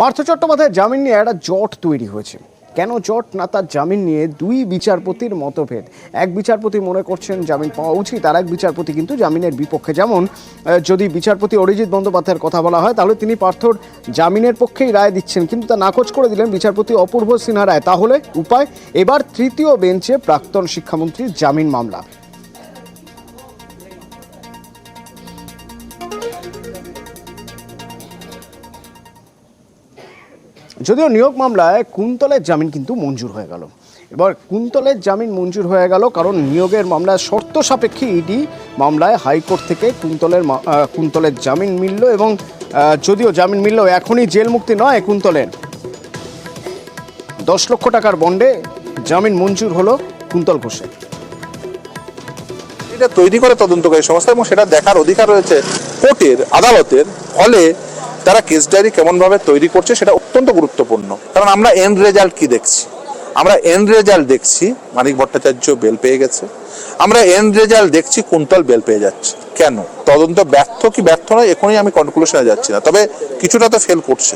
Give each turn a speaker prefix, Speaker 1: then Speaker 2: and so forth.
Speaker 1: পার্থ চট্টোপাধ্যায়ের জামিন নিয়ে একটা জট তৈরি হয়েছে। কেন জট? না, তার জামিন নিয়ে দুই বিচারপতির মতভেদ। এক বিচারপতি মনে করছেন জামিন পাওয়া উচিত, আর এক বিচারপতি কিন্তু জামিনের বিপক্ষে। যেমন যদি বিচারপতি অরিজিৎ বন্দ্যোপাধ্যায়ের কথা বলা হয়, তাহলে তিনি পার্থর জামিনের পক্ষেই রায় দিচ্ছেন, কিন্তু তা নাকচ করে দিলেন বিচারপতি অপূর্ব সিনহা রায়। তাহলে উপায়? এবার তৃতীয় বেঞ্চে প্রাক্তন শিক্ষামন্ত্রীর জামিন মামলা। যদিও নিয়োগ মামলায় কুন্তলের জামিন কিন্তু মঞ্জুর হয়ে গেল। এবার কুন্তলের জামিন মঞ্জুর হয়ে গেল কারণ নিয়োগের মামলায় শর্ত সাপেক্ষে ইডি মামলায় হাইকোর্ট থেকে কুন্তলের জামিন মিলল। এবং যদিও জামিন মিললেও এখনই জেল মুক্তি নয় কুন্তলের। 10 লক্ষ টাকার বন্ডে জামিন মঞ্জুর হলো কুন্তল ঘোষের।
Speaker 2: এটা তৈরি করে তদন্তকারী সংস্থা এবং সেটা দেখার অধিকার রয়েছে কোর্টের, আদালতের। ফলে তারা কেস ডায়েরি কেমন ভাবে তৈরি করছে সেটা অত্যন্ত গুরুত্বপূর্ণ। কারণ আমরা এন্ড রেজাল্ট কি দেখছি? আমরা এন্ড রেজাল্ট দেখছি মানিক ভট্টাচার্য বেল পেয়ে গেছে, আমরা এন্ড রেজাল্ট দেখছি কুন্তল বেল পেয়ে যাচ্ছে। কেন? তদন্ত ব্যর্থ কি ব্যর্থ নয় এখনই আমি কনক্লুশনে যাচ্ছি না, তবে কিছুটা তো ফেল করছে।